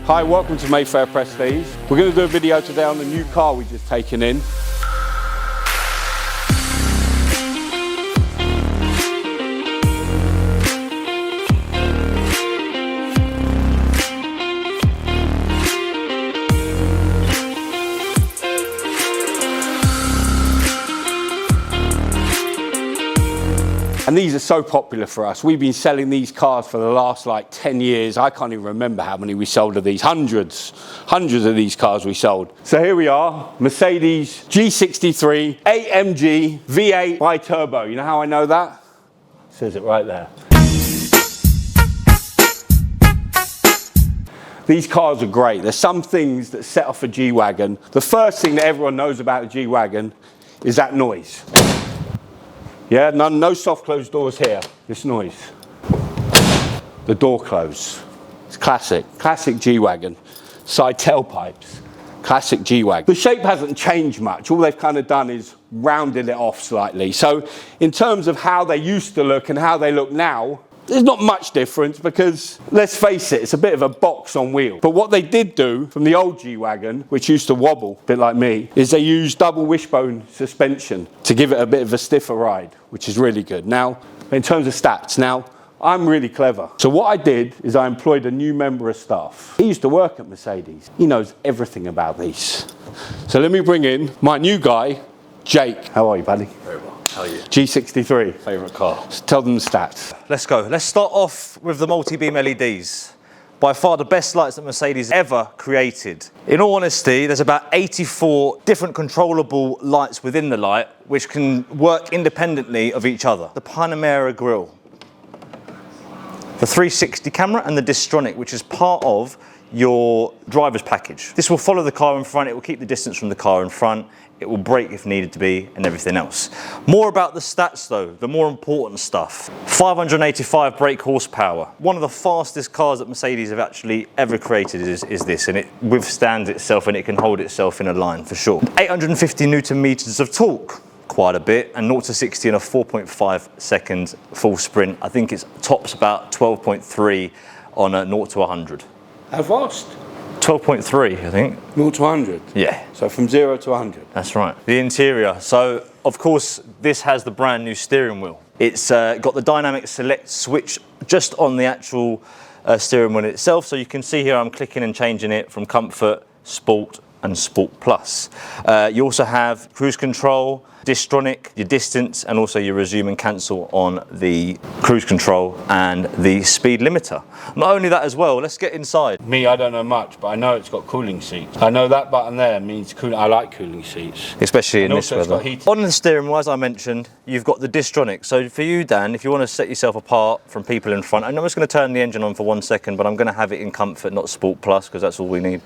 Hi, welcome to Mayfair Prestige. We're going to do a video today on the new car we've just taken in. And these are so popular for us. We've been selling these cars for the last like 10 years. I can't even remember how many we sold of these. Hundreds of these cars we sold. So here we are, Mercedes G63 AMG V8 bi-turbo. You know how I know that? It says it right there. These cars are great. There's some things that set off a G-Wagon. The first thing that everyone knows about a G-Wagon is that noise. Yeah, no soft closed doors here. This noise. The door close. It's classic G-Wagon. Side tailpipes, classic G-Wagon. The shape hasn't changed much. All they've kind of done is rounded it off slightly. So in terms of how they used to look and how they look now, there's not much difference because, let's face it, it's a bit of a box on wheels. But what they did do from the old G-Wagon, which used to wobble, a bit like me, is they used double wishbone suspension to give it a bit of a stiffer ride, which is really good. Now, in terms of stats, now, I'm really clever. So what I did is I employed a new member of staff. He used to work at Mercedes. He knows everything about these. So let me bring in my new guy, Jake. How are you, buddy? Very well. How are you? G63. Favourite car? Tell them the stats. Let's go. Let's start off with the multi-beam LEDs. By far the best lights that Mercedes ever created. In all honesty, there's about 84 different controllable lights within the light which can work independently of each other. The Panamera grille, the 360 camera and the Distronic, which is part of your driver's package. This will follow the car in front, it will keep the distance from the car in front, it will brake if needed to be, and everything else. More about the stats though, the more important stuff. 585 brake horsepower. One of the fastest cars that Mercedes have actually ever created is this, and it withstands itself and it can hold itself in a line for sure. 850 Newton meters of torque. Quite a bit, and 0 to 60 in a 4.5 second full sprint. I think it tops about 12.3 on a 0 to 100. How fast? 12.3, I think. 0 to 100? Yeah. So from 0 to 100? That's right. The interior. So, of course, this has the brand new steering wheel. It's got the dynamic select switch just on the actual steering wheel itself. So you can see here I'm clicking and changing it from Comfort, Sport, and Sport Plus. You also have cruise control, Distronic, your distance, and also your resume and cancel on the cruise control and the speed limiter. Not only that as well, let's get inside. Me, I don't know much, but I know it's got cooling seats. I know that button there means cooling. I like cooling seats. Especially in and this also weather. It's got heating. On the steering wheel, as I mentioned, you've got the Distronic. So for you, Dan, if you want to set yourself apart from people in front, and I'm just going to turn the engine on for 1 second, but I'm going to have it in Comfort, not Sport Plus, because that's all we need.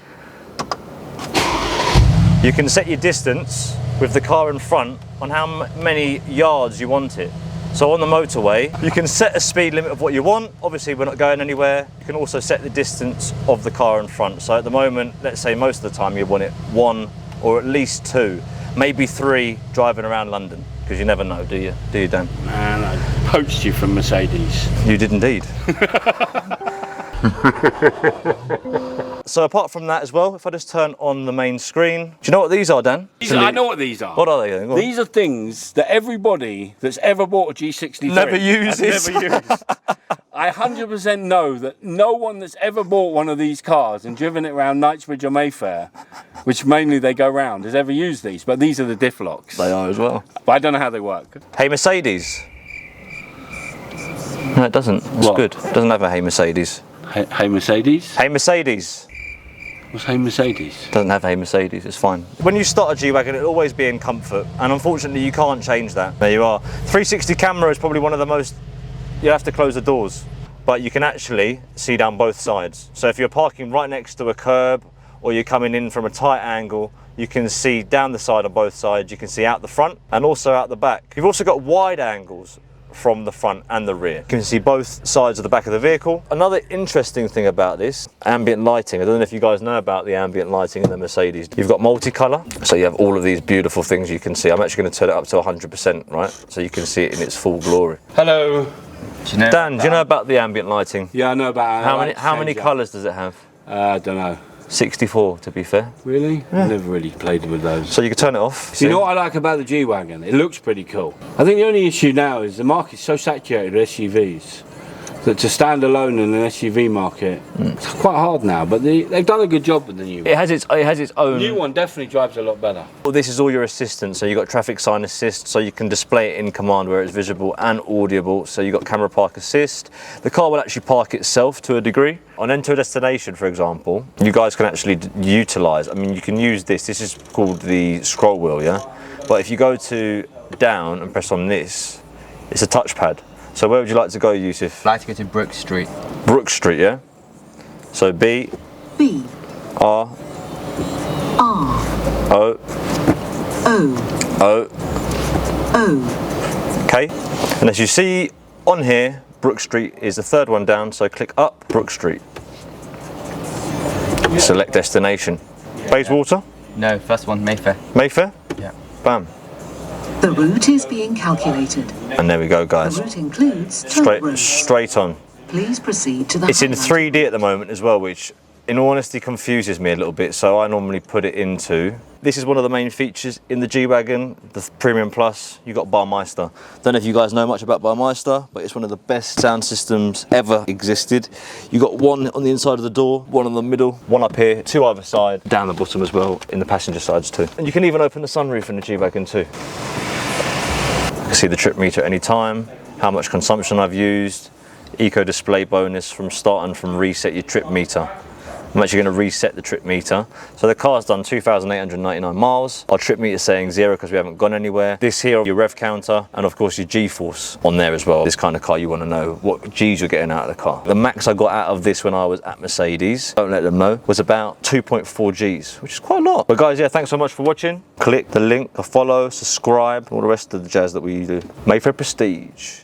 You can set your distance with the car in front on how many yards you want it. So on the motorway, you can set a speed limit of what you want. Obviously, we're not going anywhere. You can also set the distance of the car in front. So at the moment, let's say most of the time you want it 1 or at least 2, maybe 3 driving around London, because you never know, do you? Do you, Dan? Man, I poached you from Mercedes. You did indeed. So apart from that as well, if I just turn on the main screen, do you know what these are, Dan? I know what these are. What are they then? These are things that everybody that's ever bought a G63 never uses. Never used. I 100% know that no one that's ever bought one of these cars and driven it around Knightsbridge or Mayfair, which mainly they go round, has ever used these. But these are the diff locks. They are as well. But I don't know how they work. Hey Mercedes. No, it doesn't. It's What? good. It doesn't have a Hey Mercedes. Hey Mercedes? Hey Mercedes. What's Hey Mercedes? Doesn't have Hey Mercedes, it's fine. When you start a G-Wagon, it'll always be in Comfort, and unfortunately you can't change that. There you are. 360 camera is probably one of the most, you have to close the doors, but you can actually see down both sides. So if you're parking right next to a curb, or you're coming in from a tight angle, you can see down the side on both sides, you can see out the front, and also out the back. You've also got wide angles from the front and the rear. You can see both sides of the back of the vehicle. Another interesting thing about this, ambient lighting. I don't know if you guys know about the ambient lighting in the Mercedes. You've got multicolour, so you have all of these beautiful things you can see. I'm actually going to turn it up to 100%, right? So you can see it in its full glory. Hello. Dan, do you know about the ambient lighting? Yeah, I know about it. How many colours does it have? I don't know. 64 to be fair. Really? Yeah. Never really played with those. So you can turn it off. You know what I like about the G-Wagon? It looks pretty cool. I think the only issue now is the market's so saturated with SUVs that to stand alone in an SUV market, it's quite hard now, but they've done a good job with the new one. It has its own. The new one definitely drives a lot better. Well, this is all your assistance. So you've got traffic sign assist, so you can display it in command where it's visible and audible. So you've got camera park assist. The car will actually park itself to a degree. On enter a destination, for example, you guys can actually utilize, I mean, you can use this. This is called the scroll wheel, yeah? But if you go to down and press on this, it's a touchpad. So where would you like to go, Yusuf? I'd like to go to Brook Street. Brook Street, yeah? So B. R. O. Okay, and as you see on here, Brook Street is the third one down, so click up, Brook Street. Select destination. Bayswater? No, first one, Mayfair. Mayfair? Yeah. Bam. The route is being calculated. And there we go, guys. The route includes toll roads. Straight on. Please proceed to the It's in highlighted 3D at the moment as well, which in all honesty confuses me a little bit, so I normally put it into. This is one of the main features in the G-Wagon, the Premium Plus. You got Barmeister. Don't know if you guys know much about Barmeister, but it's one of the best sound systems ever existed. You got one on the inside of the door, one on the middle, one up here, two either side, down the bottom as well, in the passenger sides too. And you can even open the sunroof in the G-Wagon too. You can see the trip meter at any time, how much consumption I've used, eco display bonus from start and from reset your trip meter. I'm actually going to reset the trip meter. So the car's done 2,899 miles. Our trip meter is saying 0 because we haven't gone anywhere. This here, your rev counter, and of course your G-force on there as well. This kind of car, you want to know what G's you're getting out of the car. The max I got out of this when I was at Mercedes, don't let them know, was about 2.4 G's, which is quite a lot. But guys, yeah, thanks so much for watching. Click the link to follow, subscribe, all the rest of the jazz that we do. Mayfair Prestige.